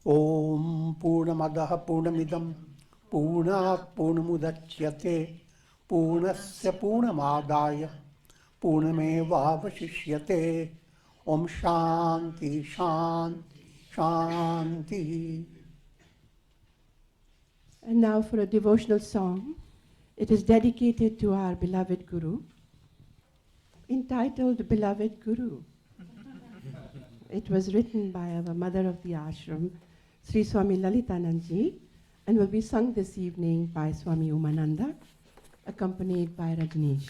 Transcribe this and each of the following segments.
Om Purnamadaha Purnamidam Purnat Purnamudachyate Purnasya Purnamadaya Purnamevavashishyate. Om Shanti Shanti Shanti. And now for a devotional song. It is dedicated to our beloved Guru, entitled Beloved Guru. It was written by our mother of the ashram, Sri Swami Lalitanandji, and will be sung this evening by Swami Umananda, accompanied by Rajneesh.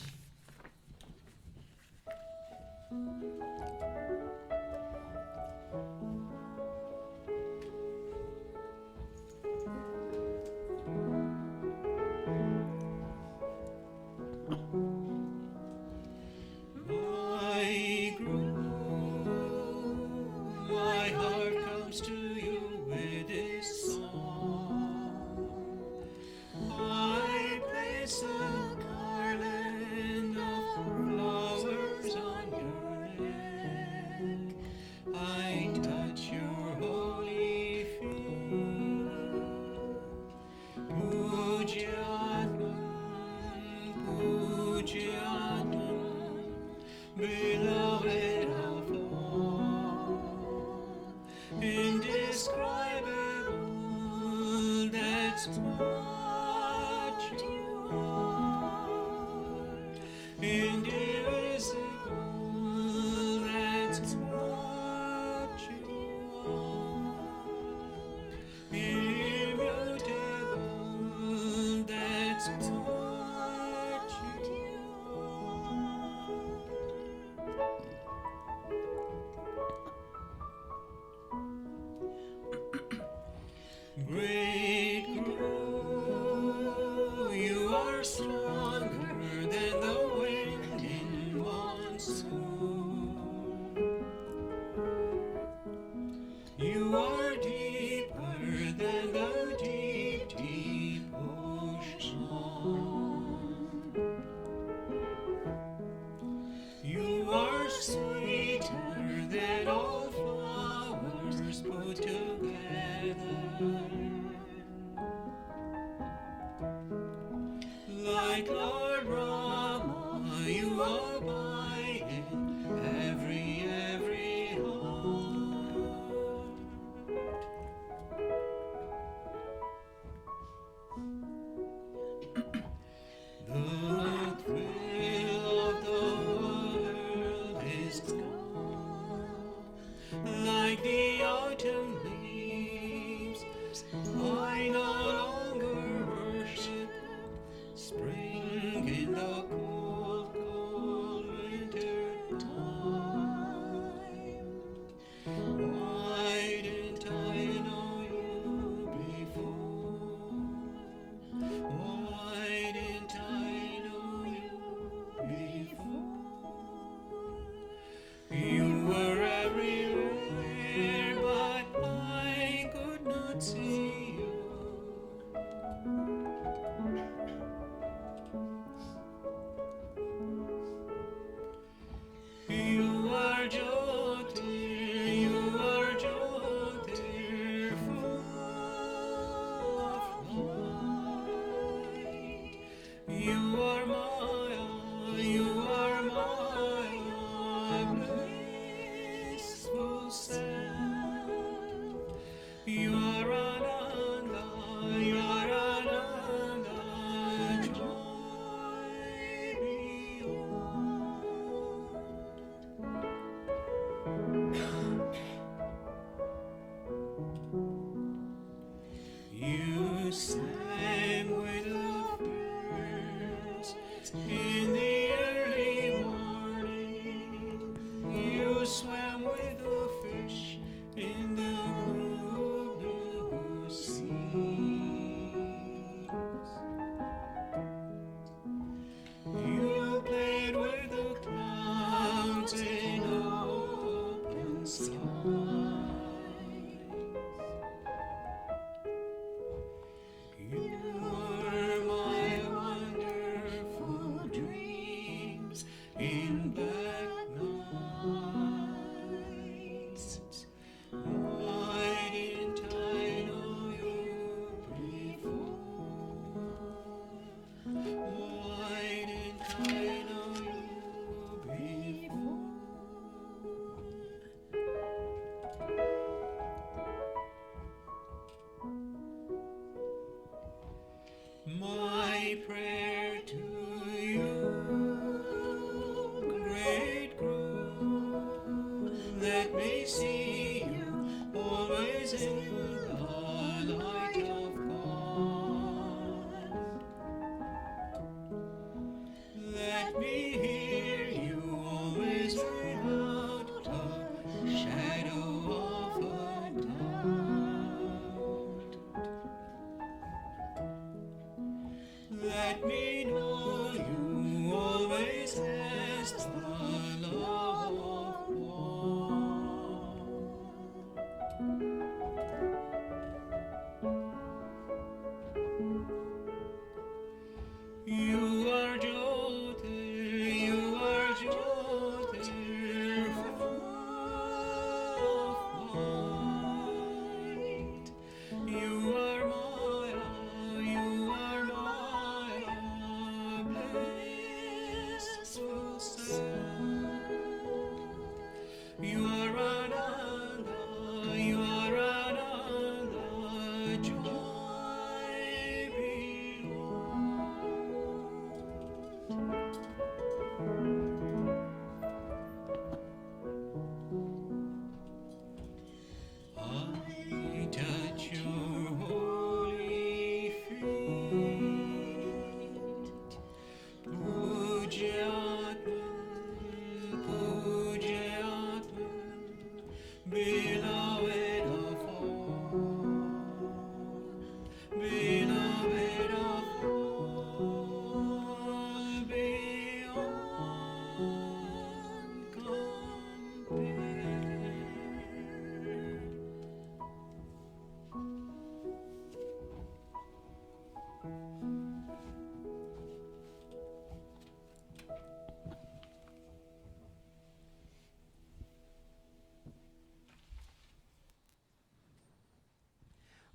Like the autumn leaves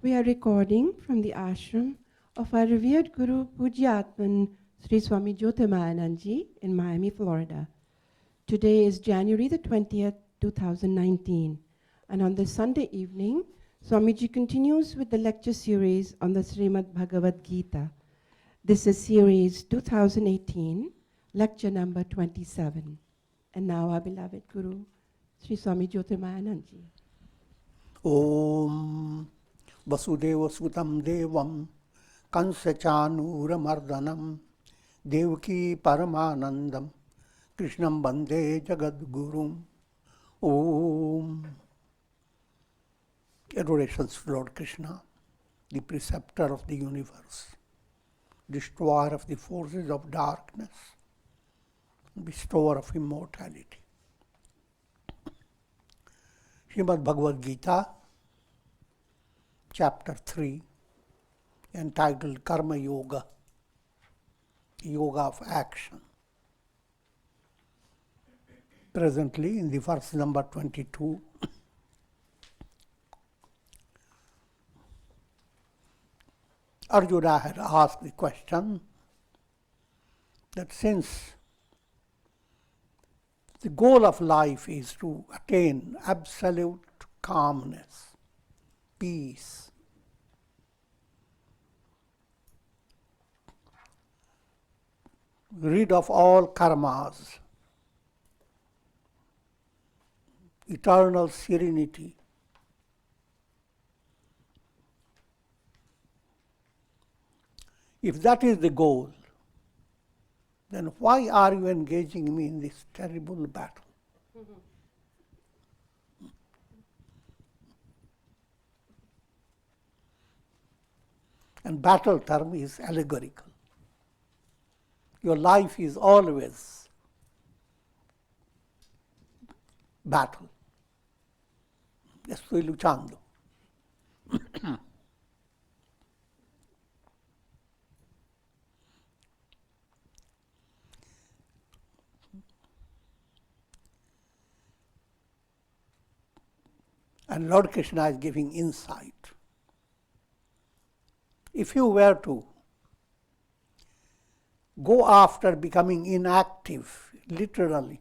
We are recording from the ashram of our revered Guru Pujaatman Sri Swami Jyotirmayananda in Miami, Florida. Today is January the 20th, 2019, and on this Sunday evening, Swamiji continues with the lecture series on the Srimad Bhagavad Gita. This is series 2018, lecture number 27. And now our beloved Guru, Sri Swami Jyotirmayananda. Om Vasudeva Sutam Devam Kansa Chanura Mardanam Devaki Paramanandam Krishnam Bande Jagadgurum. Om. Adorations to Lord Krishna, the preceptor of the universe, destroyer of the forces of darkness, bestower of immortality. Srimad Bhagavad Gita, chapter 3, entitled Karma Yoga, Yoga of Action. Presently, in the verse number 22, Arjuna had asked the question that since the goal of life is to attain absolute calmness, peace, rid of all karmas, eternal serenity, if that is the goal, then why are you engaging me in this terrible battle? And battle term is allegorical. Your life is always battle. Estoy luchando. And Lord Krishna is giving insight. If you were to go after becoming inactive, literally,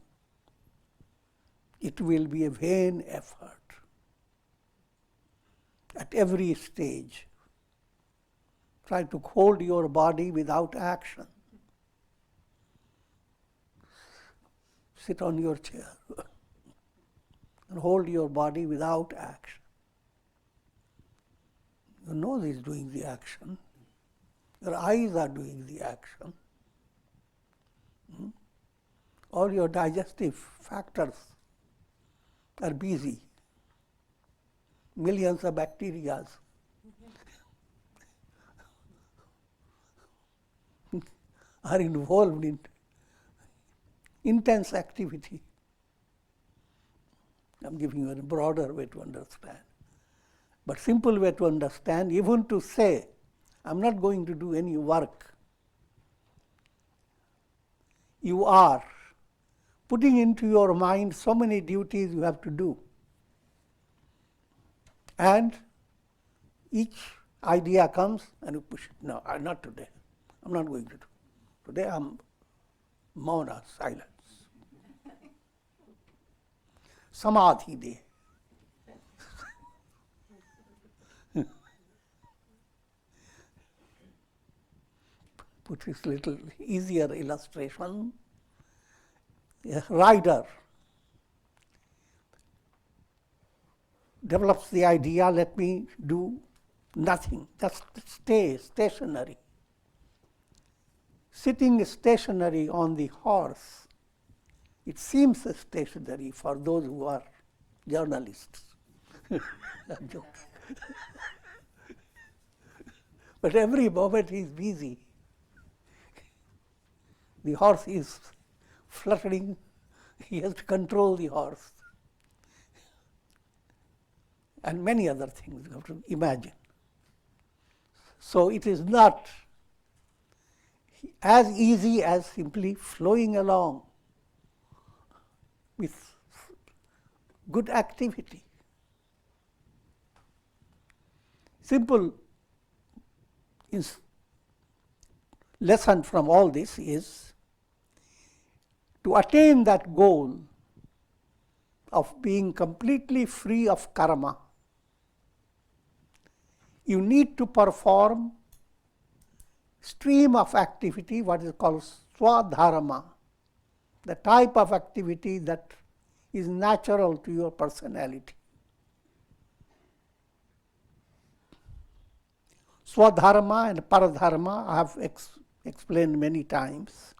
it will be a vain effort. At every stage, try to hold your body without action. Sit on your chair and hold your body without action. Your nose is doing the action. Your eyes are doing the action. All your digestive factors are busy. Millions of bacteria are involved in intense activity. I'm giving you a broader way to understand. But simple way to understand, even to say, I'm not going to do any work. You are putting into your mind so many duties you have to do. And each idea comes and you push it. No, not today. I'm not going to do. Today I'm mauna, silence. Samadhi day. Put this little easier illustration. A rider develops the idea, let me do nothing, just stay stationary. Sitting stationary on the horse, it seems stationary for those who are journalists. I'm joking. But every moment he is busy. The horse is fluttering, he has to control the horse. And many other things you have to imagine. So it is not as easy as simply flowing along with good activity. Simple lesson from all this is to attain that goal of being completely free of karma, you need to perform stream of activity, what is called swadharma, the type of activity that is natural to your personality. Swadharma and paradharma I have explained many times.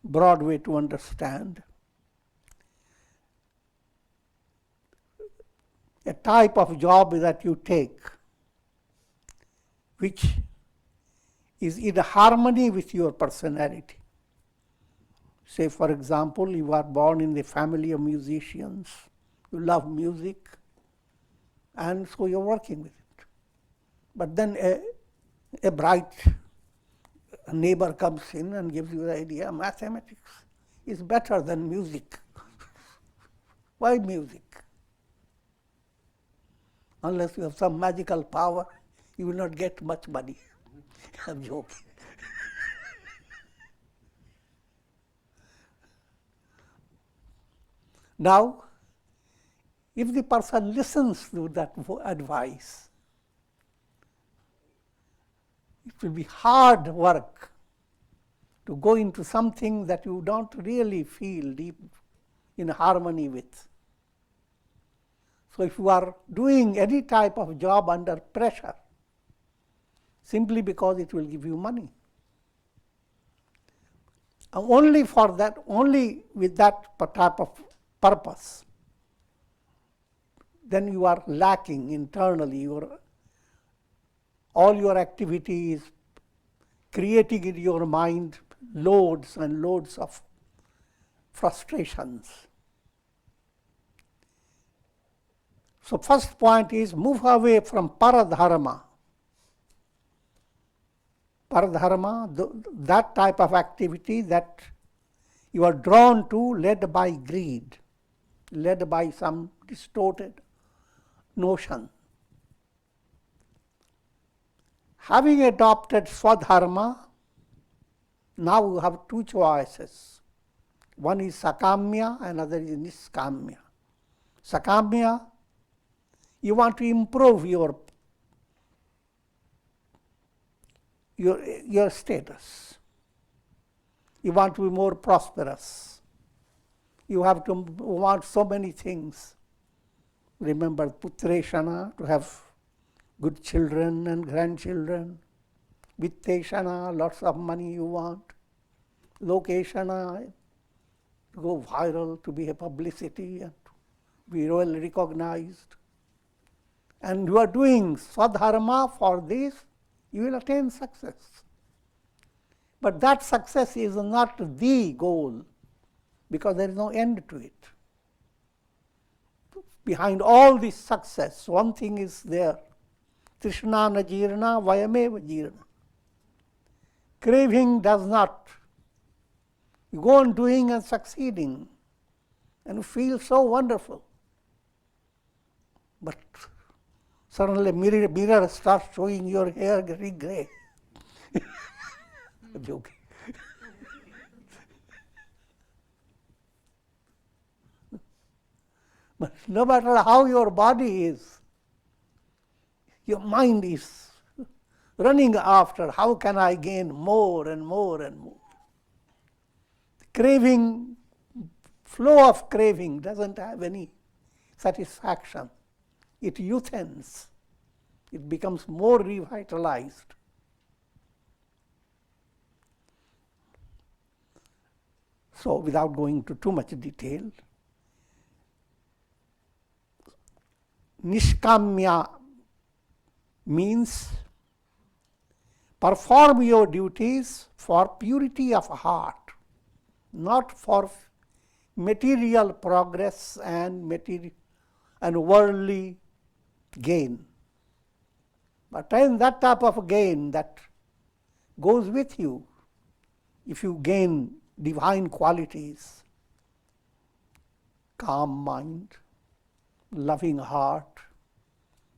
Broad way to understand. A type of job that you take which is in harmony with your personality. Say, for example, you are born in the family of musicians, you love music, and so you're working with it. But then a bright neighbor comes in and gives you the idea, mathematics is better than music. Why music? Unless you have some magical power, you will not get much money. I'm joking. Now, if the person listens to that advice, it will be hard work to go into something that you don't really feel deep in harmony with. So if you are doing any type of job under pressure, simply because it will give you money, only for that, only with that type of purpose, then you are lacking internally. All your activity is creating in your mind loads and loads of frustrations. So first point is move away from paradharma. Paradharma, that type of activity that you are drawn to, led by greed, led by some distorted notion. Having adopted swadharma, now you have two choices. One is sakamya, another is niskamya. Sakamya, you want to improve your status. You want to be more prosperous. You have to want so many things. Remember Putreshana, to have good children and grandchildren. Vitteshana, lots of money you want. Lokeshana, to go viral, to be a publicity and to be well recognized. And you are doing swadharma for this, you will attain success. But that success is not the goal, because there is no end to it. Behind all this success, one thing is there. Trishna na jirna vayameva jirna. Craving does not. You go on doing and succeeding, and you feel so wonderful. But suddenly mirror starts showing your hair getting grey. I'm joking. But no matter how your body is, your mind is running after, how can I gain more and more and more? Craving, flow of craving doesn't have any satisfaction. It youthens. It becomes more revitalized. So, without going into too much detail, Nishkamya means perform your duties for purity of heart, not for material progress and worldly gain. But in that type of gain that goes with you, if you gain divine qualities, calm mind, loving heart,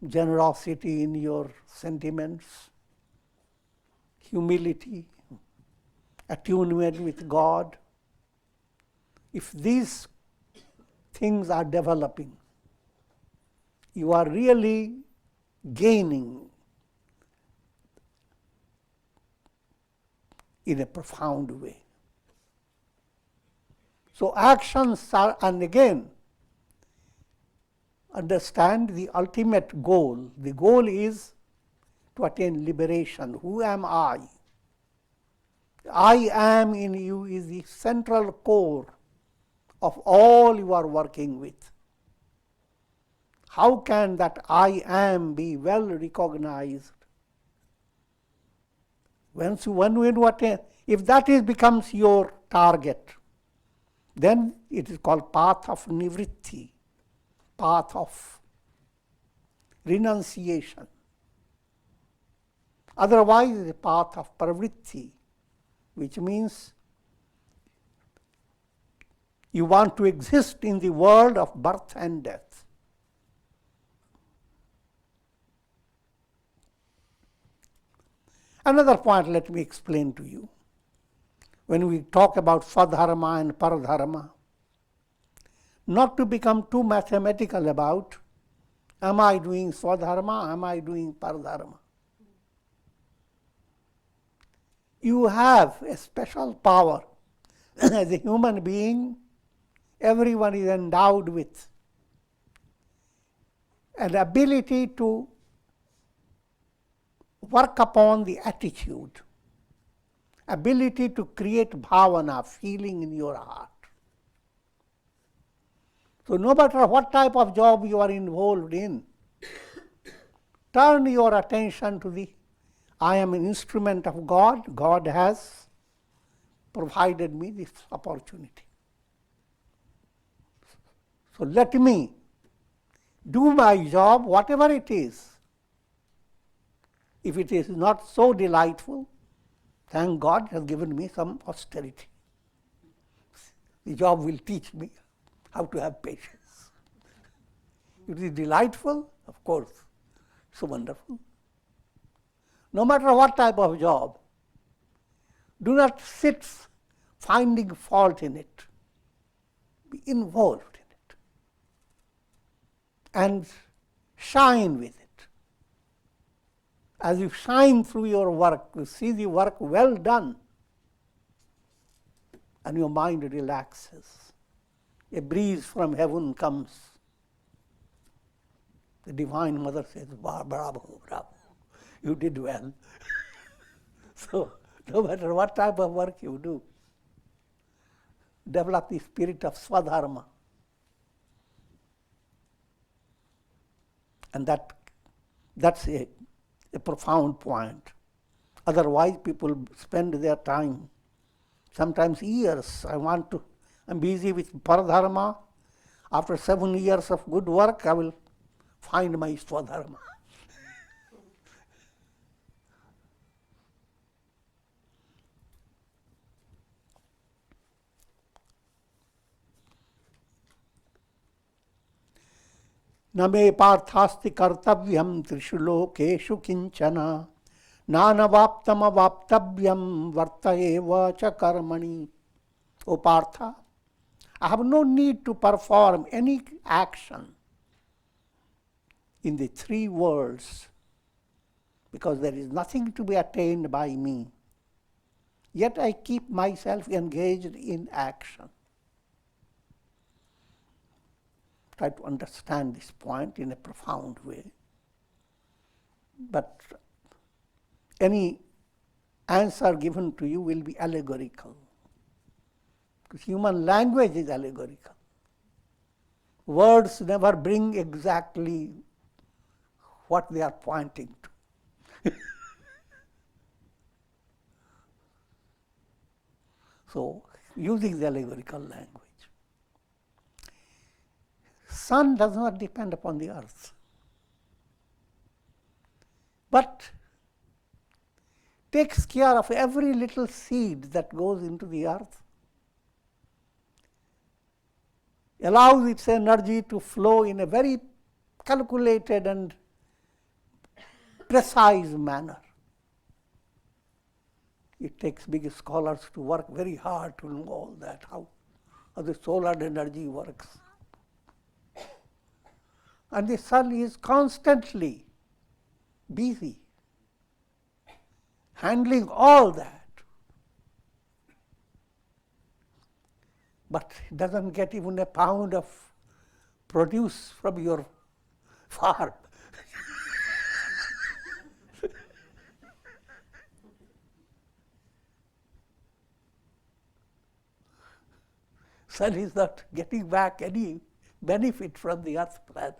generosity in your sentiments, humility, attunement with God. If these things are developing, you are really gaining in a profound way. So actions are, and again, understand the ultimate goal. The goal is to attain liberation. Who am I? I am in you is the central core of all you are working with. How can that I am be well recognized? If that becomes your target, then it is called path of nivritti, path of renunciation. Otherwise, it is a path of pravritti, which means you want to exist in the world of birth and death. Another point let me explain to you. When we talk about swadharma and paradharma, not to become too mathematical about, am I doing swadharma, am I doing paradharma? You have a special power. As a human being, everyone is endowed with an ability to work upon the attitude, ability to create bhavana, feeling in your heart. So no matter what type of job you are involved in, turn your attention to the, I am an instrument of God. God has provided me this opportunity. So let me do my job, whatever it is. If it is not so delightful, thank God has given me some austerity. The job will teach me how to have patience. If it is delightful, of course, so wonderful. No matter what type of job, do not sit finding fault in it. Be involved in it and shine with it. As you shine through your work, you see the work well done, and your mind relaxes. A breeze from heaven comes, The Divine Mother says, bravo, bravo, you did well. So, no matter what type of work you do, develop the spirit of Swadharma. And that's a profound point. Otherwise, people spend their time, sometimes years. I'm busy with Paradharma. After 7 years of good work, I will find my Swadharma. न मे पार्थास्ति कर्तव्यम त्रिषु लोकेषु किंचन नानवाप्तम वाप्तव्यम वर्त एव च कर्मणि. O Partha, I have no need to perform any action in the 3 worlds because there is nothing to be attained by me. Yet I keep myself engaged in action. Try to understand this point in a profound way. But any answer given to you will be allegorical. Because human language is allegorical. Words never bring exactly what they are pointing to. So, using the allegorical language. Sun does not depend upon the earth, but takes care of every little seed that goes into the earth, allows its energy to flow in a very calculated and precise manner. It takes big scholars to work very hard to know all that, how the solar energy works. And the sun is constantly busy handling all that. But it doesn't get even a pound of produce from your farm. Sun is not getting back any benefit from the earth planet.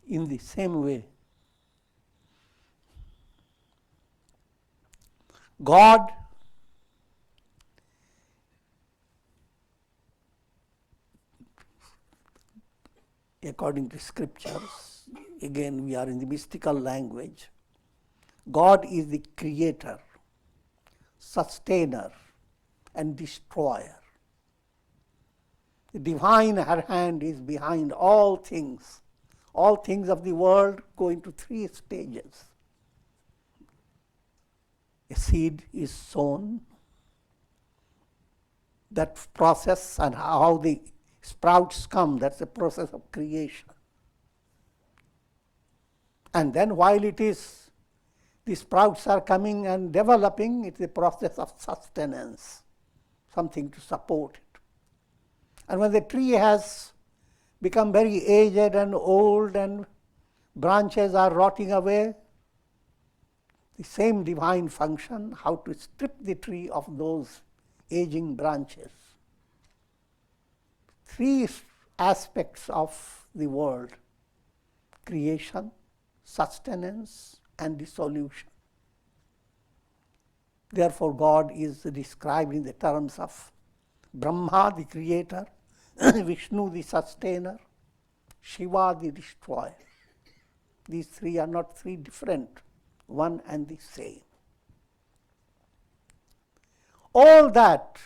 In the same way, God according to scriptures, again we are in the mystical language, God is the creator, sustainer, and destroyer. The divine hand is behind all things. All things of the world go into 3 stages. A seed is sown, that process and how the sprouts come, that's the process of creation. And then while the sprouts are coming and developing, it's the process of sustenance, something to support it. And when the tree has become very aged and old and branches are rotting away, the same divine function, how to strip the tree of those aging branches. 3 aspects of the world: creation, sustenance, and dissolution. Therefore, God is described in the terms of Brahma, the creator, Vishnu, the sustainer, Shiva, the destroyer. These 3 are not 3 different, one and the same. All that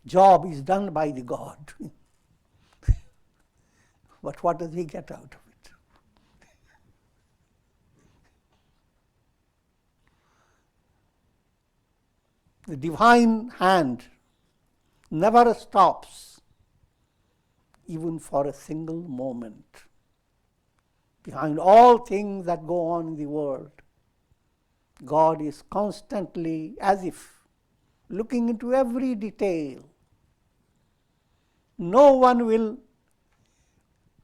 job is done by the God. But what does he get out of it? The divine hand never stops, even for a single moment. Behind all things that go on in the world, God is constantly, as if looking into every detail, No one will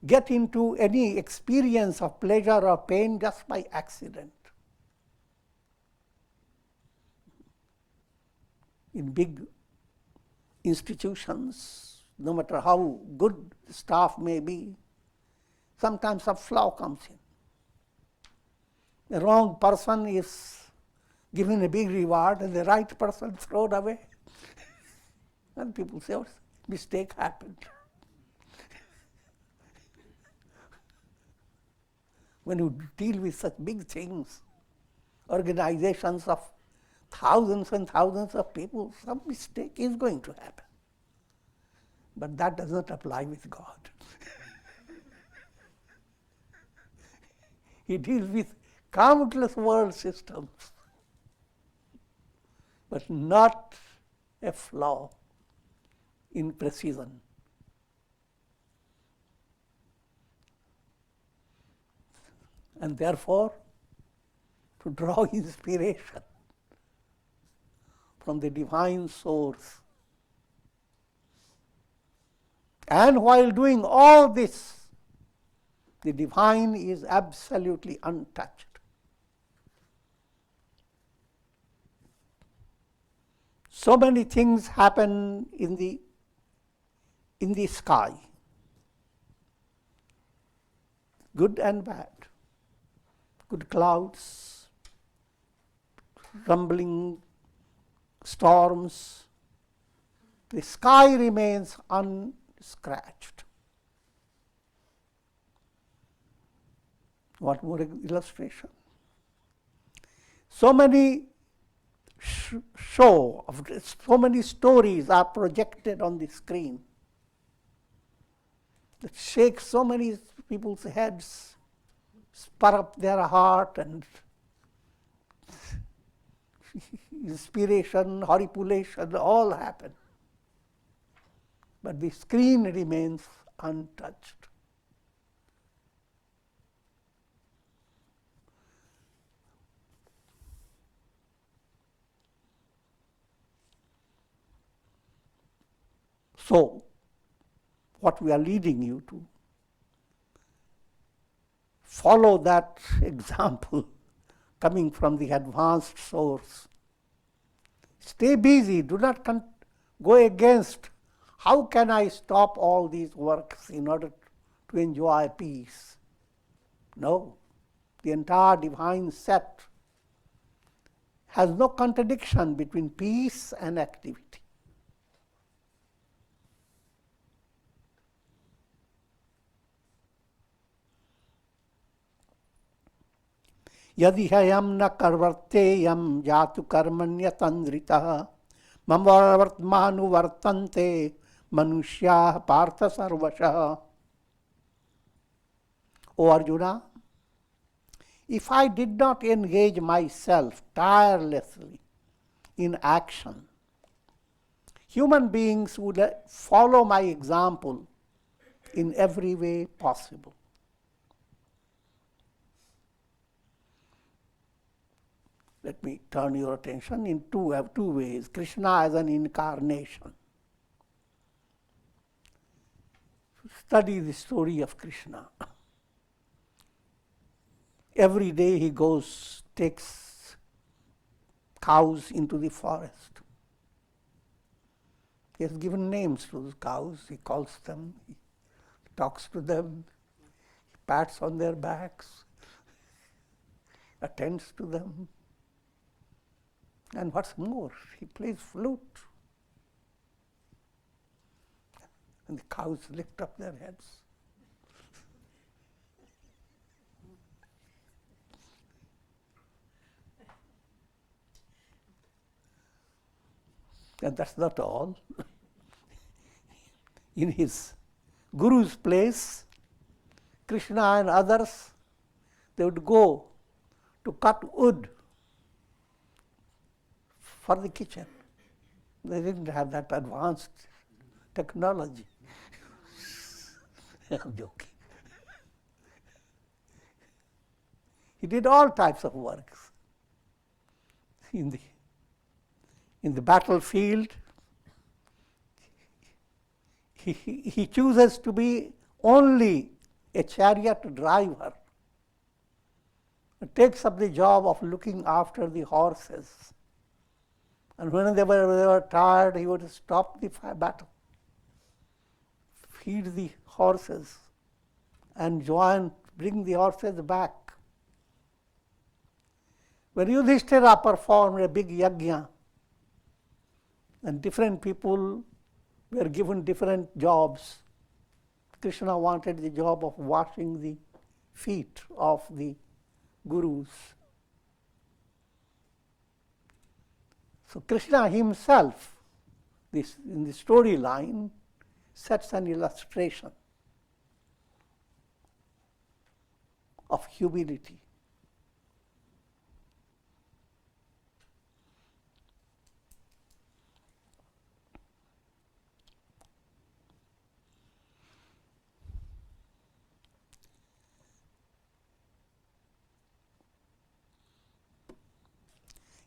get into any experience of pleasure or pain just by accident. In big institutions, no matter how good staff may be, sometimes a flaw comes in. The wrong person is given a big reward and the right person thrown away. And people say, oh, mistake happened. When you deal with such big things, organizations of thousands and thousands of people, some mistake is going to happen. But that does not apply with God. He deals with countless world systems, but not a flaw in precision. And therefore, to draw inspiration from the divine source. And while doing all this, the divine is absolutely untouched. So many things happen in the sky, good and bad. Good clouds, rumbling storms. The sky remains unscratched. What more illustration? So many so many stories are projected on the screen that shake so many people's heads, spur up their heart, and inspiration, horripilation, all happen. But the screen remains untouched. So, what we are leading you to, follow that example coming from the advanced source. Stay busy, do not go against, how can I stop all these works in order to enjoy peace? No, the entire divine set has no contradiction between peace and activity. यदि हयम न कर्वर्तेयम जातु कर्मण्यतन्द्रितः मम वर्तमानुवर्तन्ते मनुष्याः पार्थ सर्वशः. O Arjuna, if I did not engage myself tirelessly in action, human beings would follow my example in every way possible. Let me turn your attention in two ways. Krishna as an incarnation. Study the story of Krishna. Every day he takes cows into the forest. He has given names to the cows. He calls them, he talks to them, he pats on their backs, attends to them. And what's more, he plays flute. And the cows lift up their heads. And that's not all. In his guru's place, Krishna and others, they would go to cut wood for the kitchen. They didn't have that advanced technology. I'm joking. He did all types of works. In the battlefield, he chooses to be only a chariot driver. It takes up the job of looking after the horses. And when they were tired, he would stop the battle, feed the horses, and bring the horses back. When Yudhishthira performed a big yajna, and different people were given different jobs, Krishna wanted the job of washing the feet of the gurus. So Krishna himself, in the storyline, sets an illustration of humility.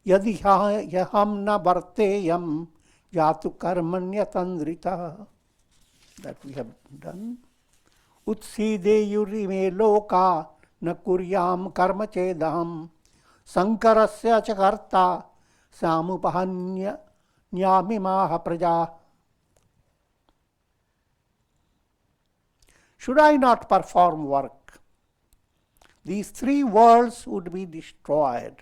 Yadi yaham na varteyam yatu karmanyatandrita. That we have done. Utside yurime loka na kuryam karma chedaham sankarasya chakarta samupahanya nyamimaha praja. Should I not perform work, these three worlds would be destroyed.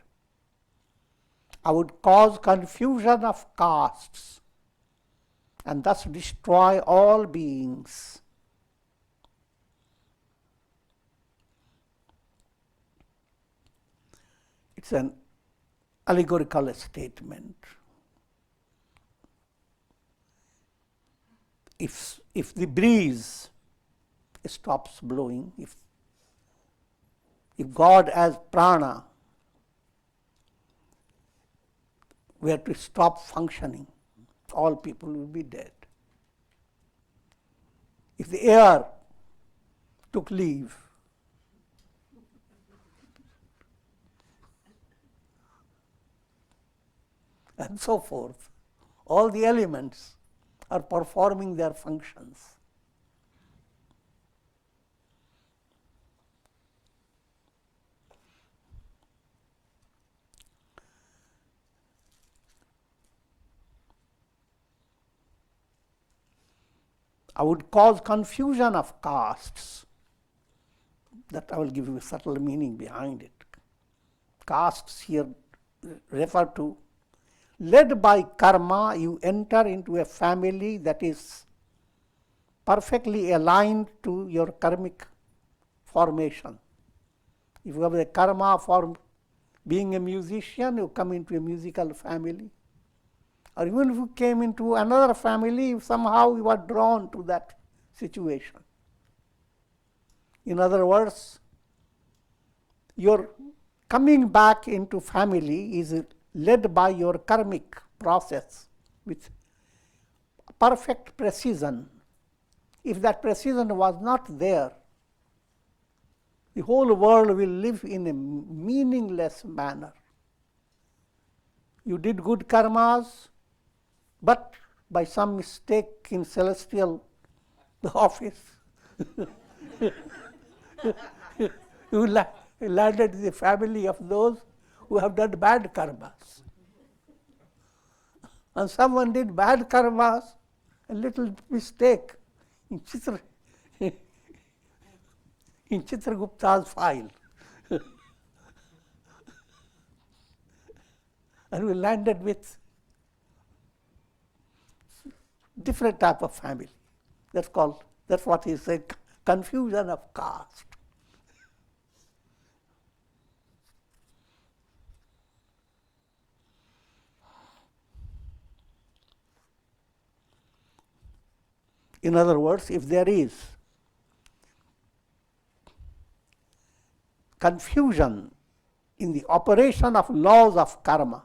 I would cause confusion of castes and thus destroy all beings. It's an allegorical statement. If the breeze stops blowing, if God as prana were to stop functioning, all people will be dead. If the air took leave, and so forth, all the elements are performing their functions. I would cause confusion of castes. That I will give you a subtle meaning behind it. Castes here refer to, led by karma, you enter into a family that is perfectly aligned to your karmic formation. If you have the karma for being a musician, you come into a musical family. Or even if you came into another family, somehow you are drawn to that situation. In other words, your coming back into family is led by your karmic process with perfect precision. If that precision was not there, the whole world will live in a meaningless manner. You did good karmas, but by some mistake in celestial office, you landed in the family of those who have done bad karmas. And someone did bad karmas, a little mistake in Chitragupta's file. And we landed with different type of family. That's what he said, confusion of caste. In other words, if there is confusion in the operation of laws of karma,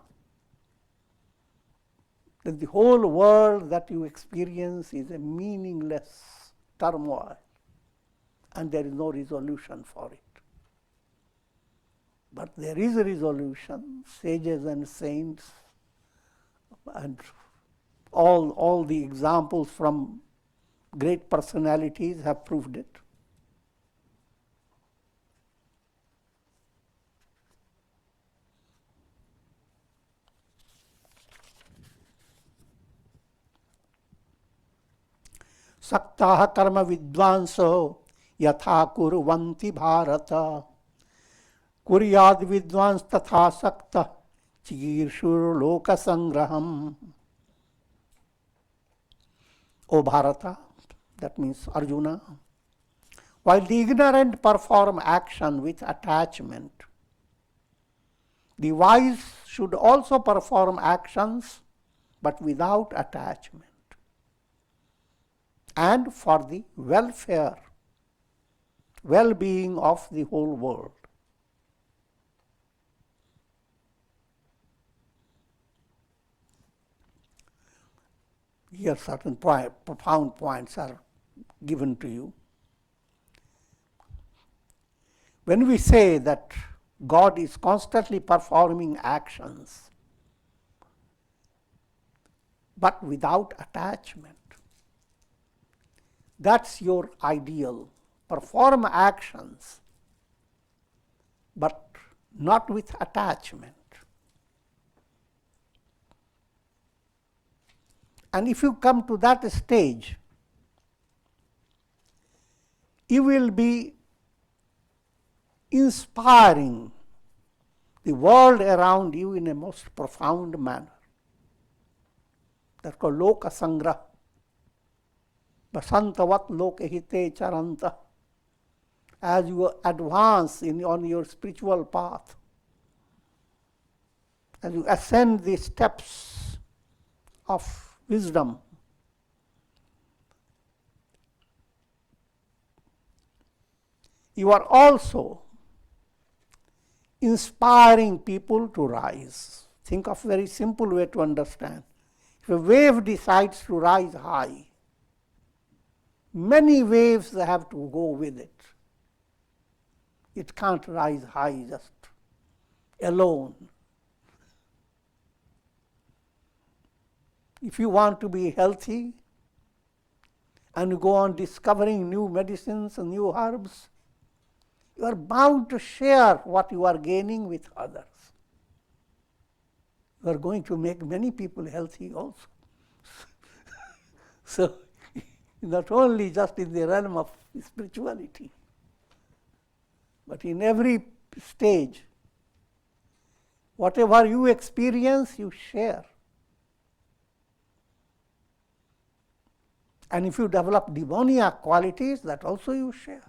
then the whole world that you experience is a meaningless turmoil, and there is no resolution for it. But there is a resolution. Sages and saints and all the examples from great personalities have proved it. Saktaha karma vidvanso yatha kurvanti bharata kuryad vidvans tatha sakta chirshur loka sangraham. O Bharata, that means Arjuna, while the ignorant perform action with attachment, the wise should also perform actions but without attachment, and for the welfare, well-being of the whole world. Here certain profound points are given to you. When we say that God is constantly performing actions, but without attachment, that's your ideal. Perform actions, but not with attachment. And if you come to that stage, you will be inspiring the world around you in a most profound manner. That's called loka sangraha. Basantavat lokahite charanta. As you advance on your spiritual path, as you ascend the steps of wisdom, you are also inspiring people to rise. Think of a very simple way to understand. If a wave decides to rise high, many waves have to go with it. It can't rise high just alone. If you want to be healthy and you go on discovering new medicines and new herbs, you are bound to share what you are gaining with others. You are going to make many people healthy also. So, not only just in the realm of spirituality, but in every stage, whatever you experience, you share. And if you develop demoniac qualities, that also you share.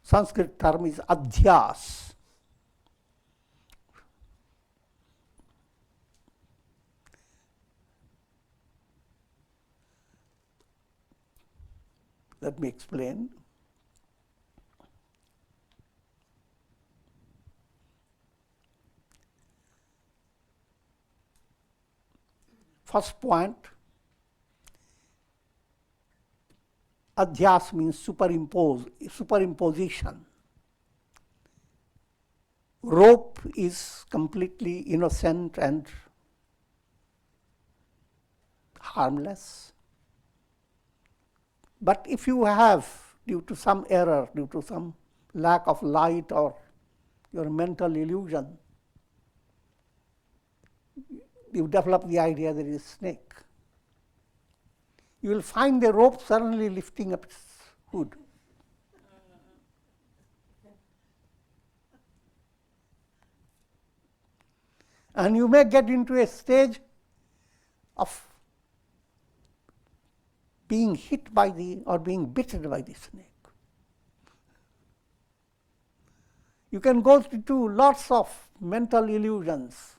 Sanskrit term is adhyas. Let me explain. First point, adhyas means superimposition. Rope is completely innocent and harmless. But if you have, due to some error, due to some lack of light or your mental illusion, you develop the idea there is a snake, you will find the rope suddenly lifting up its hood. And you may get into a stage of being hit by or being bitten by the snake. You can go into lots of mental illusions.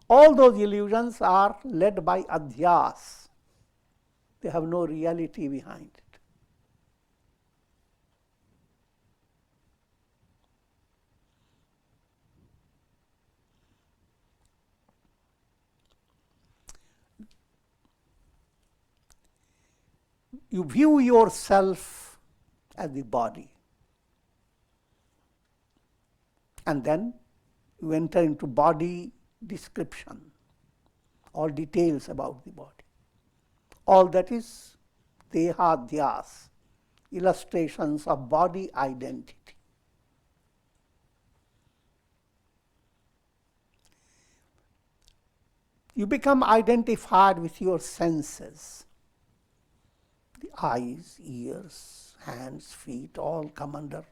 All those illusions are led by adhyas. They have no reality behind it. you view yourself as the body. And then you enter into body description, all details about the body. All that is dehadhyas, illustrations of body identity. You become identified with your senses. The eyes, ears, hands, feet, all come under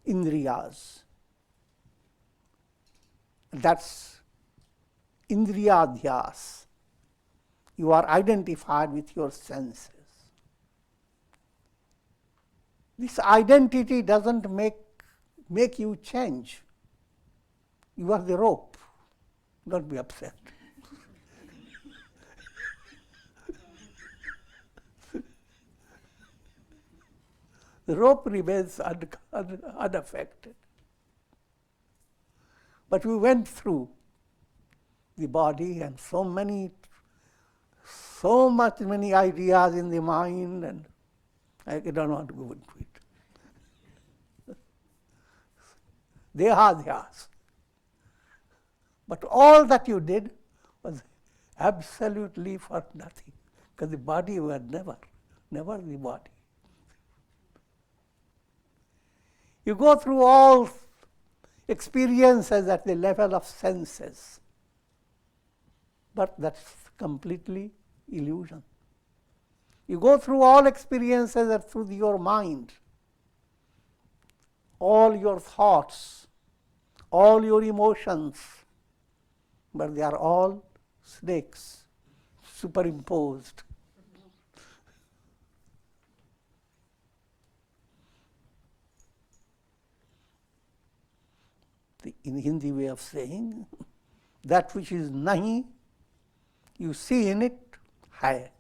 indriyas. That's indriyadhyas. You are identified with your senses. This identity doesn't make you change. You are the rope. Don't be upset. The rope remains unaffected. But we went through the body and so many ideas in the mind, and I don't want to go into it. Dehadhyas. But all that you did was absolutely for nothing, because the body was never the body. You go through all experiences at the level of senses, but that's completely illusion. You go through all experiences through your mind, all your thoughts, all your emotions, but they are all snakes superimposed. In Hindi way of saying, that which is nahi, you see in it, hai.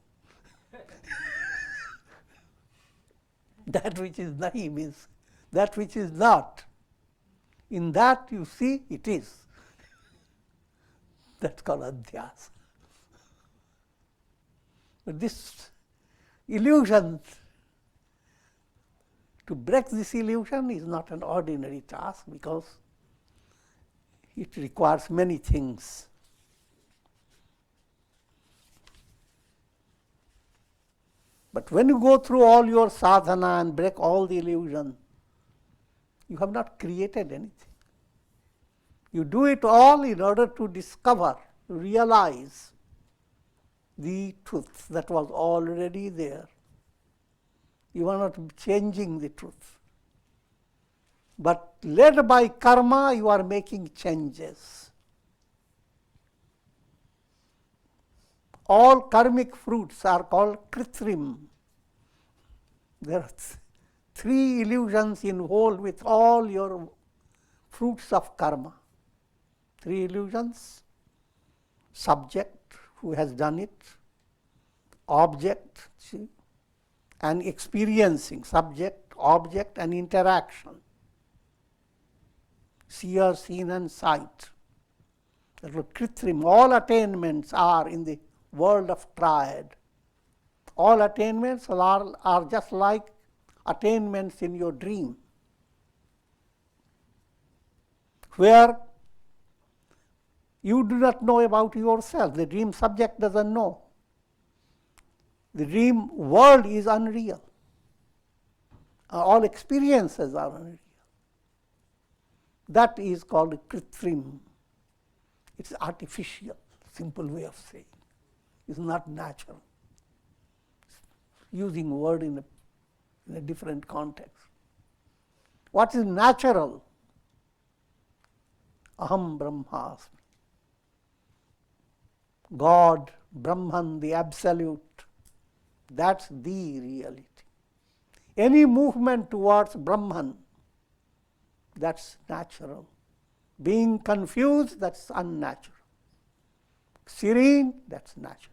That which is nahi means that which is not. In that you see, it is. That's called adhyas. But this illusion, to break this illusion is not an ordinary task, because it requires many things. But when you go through all your sadhana and break all the illusion, you have not created anything. You do it all in order to discover, realize the truth that was already there. You are not changing the truth. But led by karma, you are making changes. All karmic fruits are called kritrim. There are three illusions involved with all your fruits of karma. Three illusions: subject, who has done it; object, and experiencing, subject, object, and interaction. Seer, seen, and sight. That was kritrim. All attainments are in the world of triad. All attainments are just like attainments in your dream, where you do not know about yourself. The dream subject doesn't know. The dream world is unreal. All experiences are unreal. That is called kritrim. It's artificial, simple way of saying. It's not natural. Using word in a different context. What is natural? Aham Brahmasmi. God, Brahman, the Absolute, that's the reality. Any movement towards Brahman, that's natural. Being confused, that's unnatural. Serene, that's natural.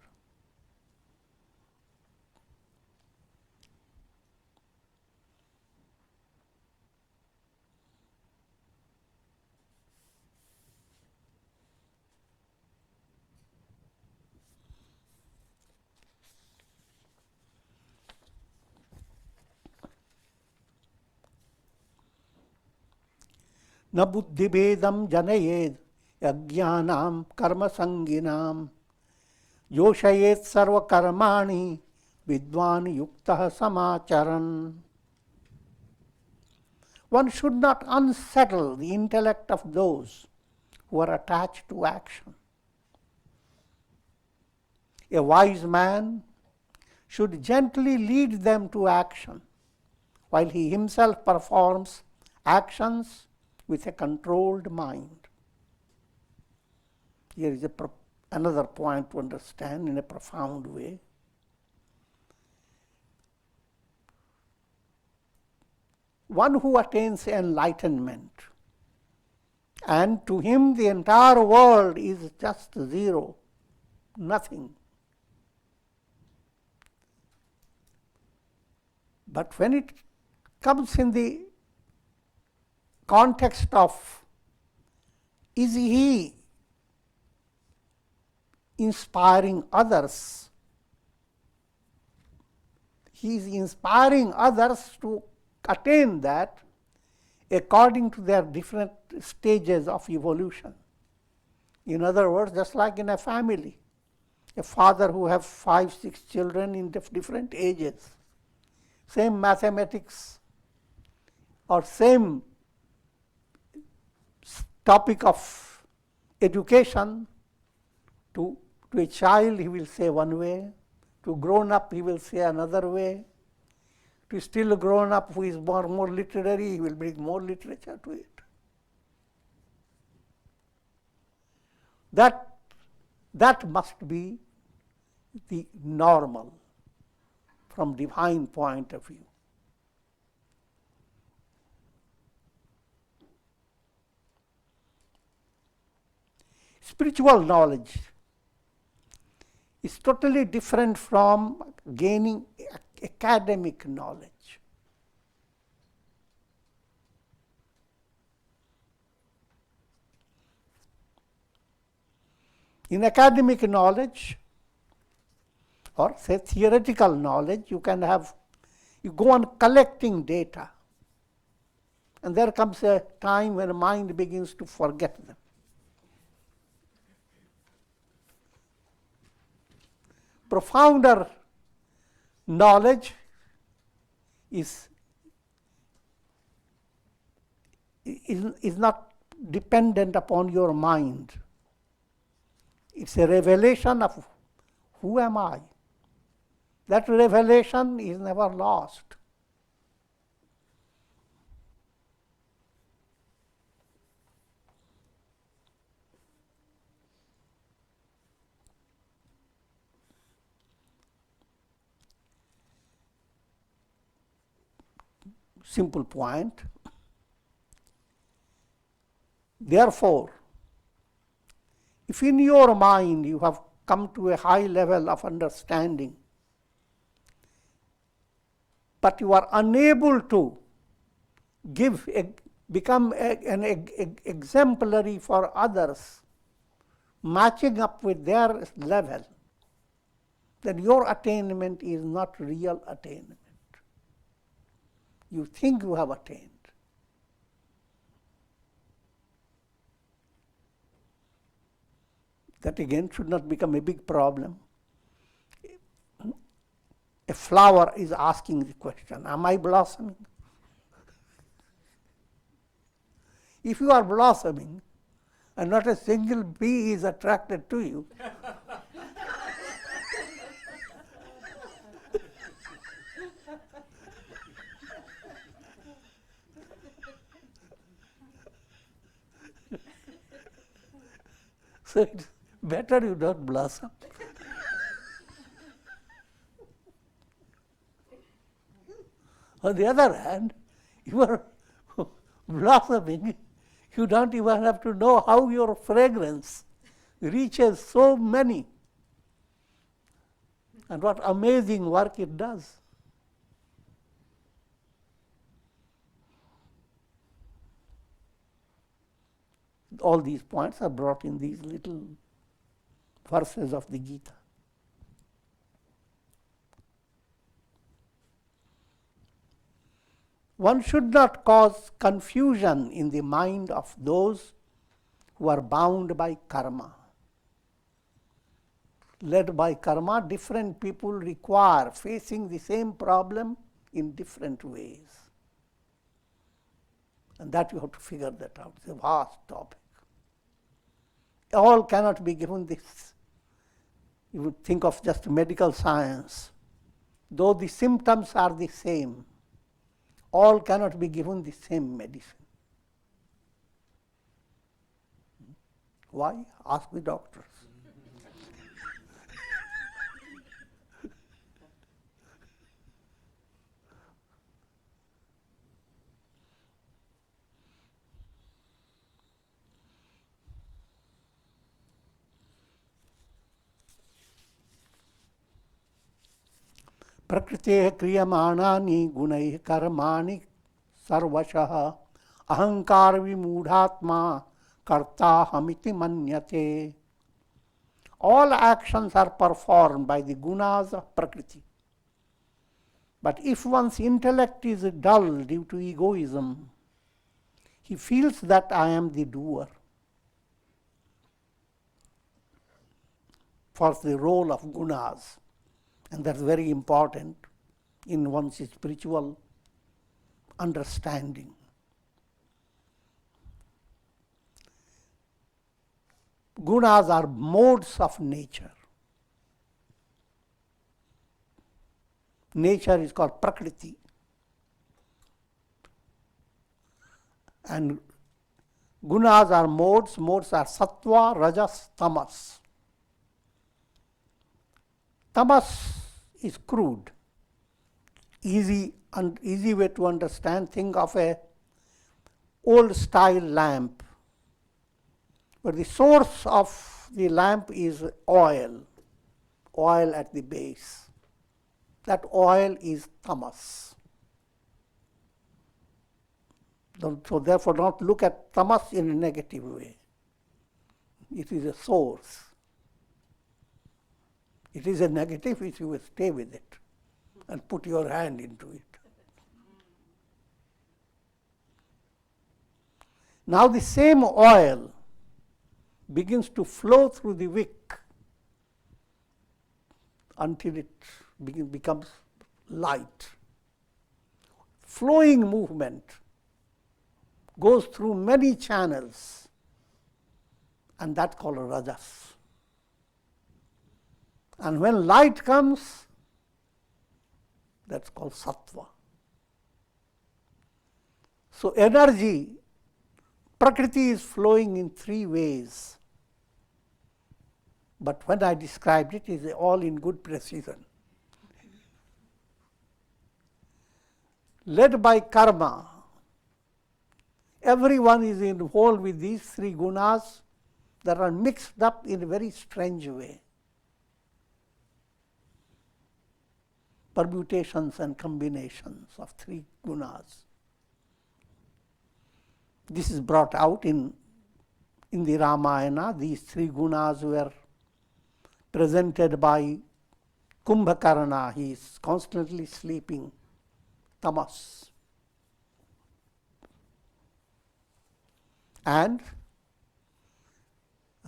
Na buddhibedam janayed yajnanam karma sanginam yoshayet sarva karmani vidvan yuktah samacharan. One should not unsettle the intellect of those who are attached to action. A wise man should gently lead them to action, while he himself performs actions with a controlled mind. Here is another point to understand in a profound way. One who attains enlightenment, and to him the entire world is just zero, nothing. But when it comes in the context of, is he inspiring others? He is inspiring others to attain that according to their different stages of evolution. In other words, just like in a family, a father who has 5, 6 children in different ages, same mathematics or same topic of education, to a child he will say one way, to grown up he will say another way, to still grown up who is more literary, he will bring more literature to it. That must be the normal from divine point of view. Spiritual knowledge is totally different from gaining academic knowledge. In academic knowledge, or say theoretical knowledge, you go on collecting data, and there comes a time when the mind begins to forget them. Profounder knowledge is not dependent upon your mind. It's a revelation of who am I. That revelation is never lost. Simple point. Therefore, if in your mind you have come to a high level of understanding, but you are unable to become an exemplary for others, matching up with their level, then your attainment is not real attainment. You think you have attained. That again should not become a big problem. A flower is asking the question, am I blossoming? If you are blossoming and not a single bee is attracted to you, so it's better you don't blossom. On the other hand, you are blossoming, you don't even have to know how your fragrance reaches so many and what amazing work it does. All these points are brought in these little verses of the Gita. One should not cause confusion in the mind of those who are bound by karma. Led by karma, different people require facing the same problem in different ways. And that you have to figure that out. It's a vast topic. All cannot be given this. You would think of just medical science. Though the symptoms are the same, all cannot be given the same medicine. Why? Ask the doctors. प्रकृतेः क्रियमाणानि गुणैः कर्माणि सर्वशः अहंकार विमूढ़ात्मा कर्ताहमिति मन्यते. All actions are performed by the gunas of Prakriti. But if one's intellect is dull due to egoism, he feels that I am the doer. For the role of gunas. And that's very important in one's spiritual understanding. Gunas are modes of nature. Nature is called Prakriti. And gunas are modes. Modes are sattva, rajas, tamas. Tamas is crude. Easy way to understand. Think of a old style lamp, where the source of the lamp is oil at the base. That oil is tamas. So therefore don't look at tamas in a negative way. It is a source. It is a negative if you will stay with it and put your hand into it. Now the same oil begins to flow through the wick until it becomes light. Flowing movement goes through many channels, and that's called rajas. And when light comes, that's called sattva. So energy, Prakriti is flowing in three ways. But when I described it, it is all in good precision. Led by karma, everyone is involved with these three gunas that are mixed up in a very strange way. Permutations and combinations of three gunas. This is brought out in the Ramayana. These three gunas were presented by Kumbhakarna. He is constantly sleeping, tamas. And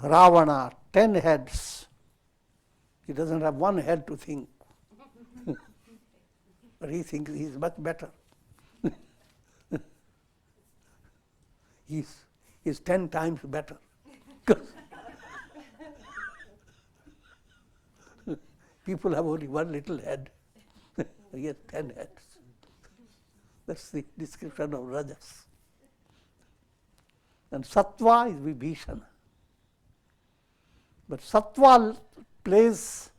Ravana, 10 heads. He doesn't have one head to think. But he thinks he is much better. He's 10 times better. People have only one little head. He has 10 heads. That's the description of rajas. And sattva is vibhishana. But sattva plays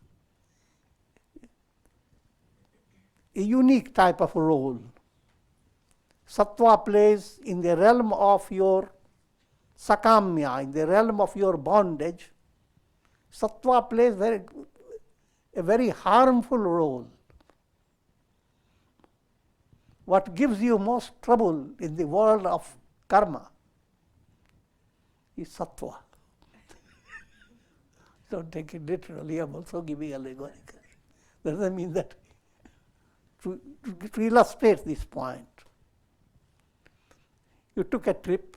a unique type of role. Sattva plays in the realm of your sakamya, in the realm of your bondage. Sattva plays a very harmful role. What gives you most trouble in the world of karma is sattva. Don't take it literally, I'm also giving allegorically. Doesn't mean that. To illustrate this point, You took a trip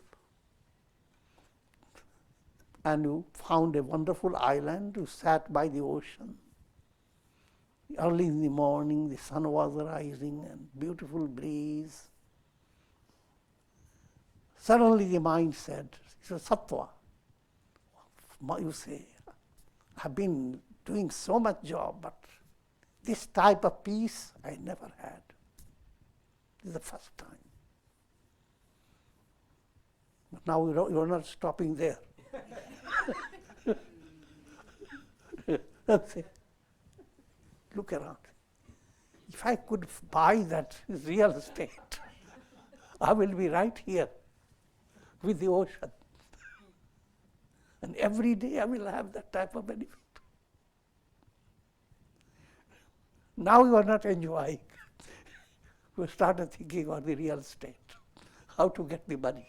and you found a wonderful island. You sat by the ocean. Early in the morning, the sun was rising and beautiful breeze. Suddenly the mind said, it's a sattva. You say, I've been doing so much job, but this type of peace I never had. This is the first time. But now you're not stopping there. That's it. Look around. If I could buy that real estate, I will be right here with the ocean. And every day I will have that type of benefit. Now you are not enjoying. You started thinking about the real estate, how to get the money.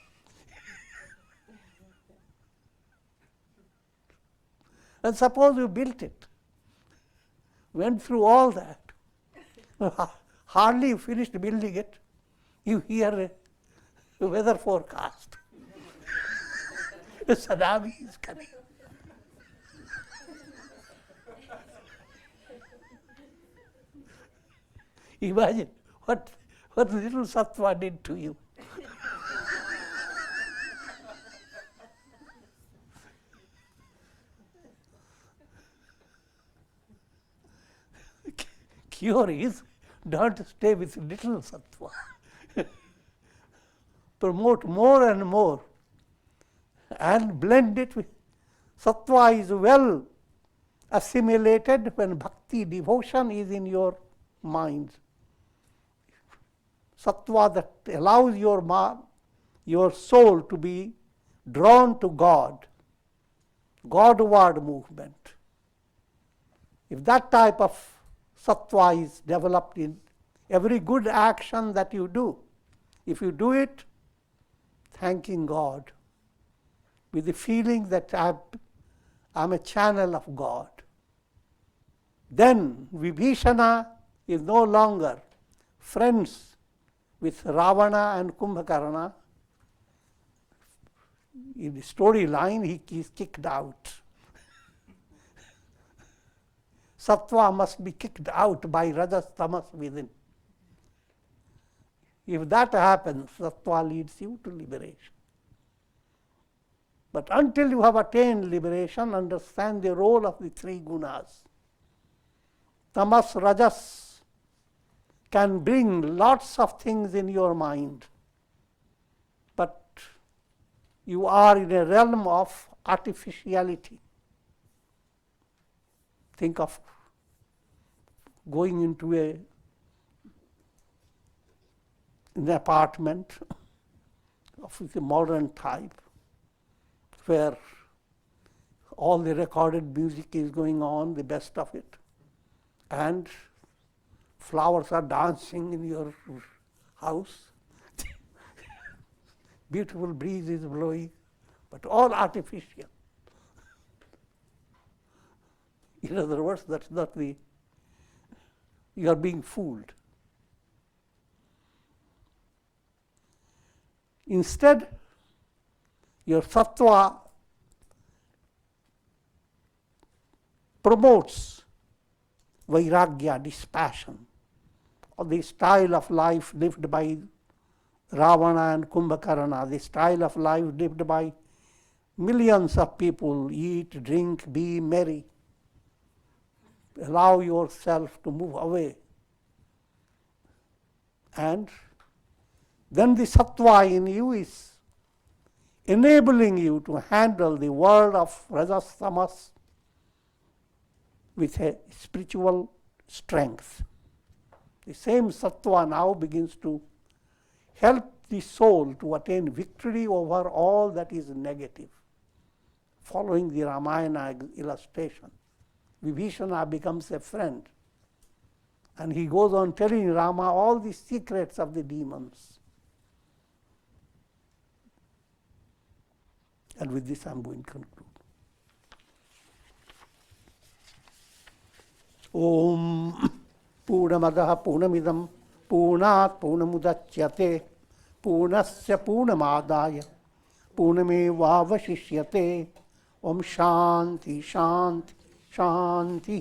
And suppose you built it, went through all that, hardly finished building it, you hear a weather forecast. A tsunami is coming. Imagine what little sattva did to you. Cure is don't stay with little sattva. Promote more and more and blend it with sattva is well assimilated when bhakti devotion is in your mind. Sattva that allows your soul to be drawn to God, Godward movement. If that type of sattva is developed in every good action that you do, if you do it thanking God, with the feeling that I'm a channel of God, then Vibhishana is no longer friends with Ravana and Kumbhakarna. In the storyline, he is kicked out. Sattva must be kicked out by rajas tamas within. If that happens, sattva leads you to liberation. But until you have attained liberation, understand the role of the three gunas. Tamas, rajas can bring lots of things in your mind, but you are in a realm of artificiality. Think of going into an apartment of the modern type, where all the recorded music is going on, the best of it, and flowers are dancing in your house. Beautiful breeze is blowing, but all artificial. In other words, that's not you are being fooled. Instead, your sattva promotes vairagya, dispassion, or the style of life lived by Ravana and Kumbhakarna, the style of life lived by millions of people. Eat, drink, be merry. Allow yourself to move away. And then the sattva in you is enabling you to handle the world of rajas, tamas with a spiritual strength. The same sattva now begins to help the soul to attain victory over all that is negative. Following the Ramayana illustration, Vibhishana becomes a friend, and he goes on telling Rama all the secrets of the demons. And with this I'm going to conclude. Om Purnamadaha Purnamidam Purnat Purnamudachyate पूर्णस्य पूर्णमादाय पूर्णमेवावशिष्यते। ओम शांति शांति शांति।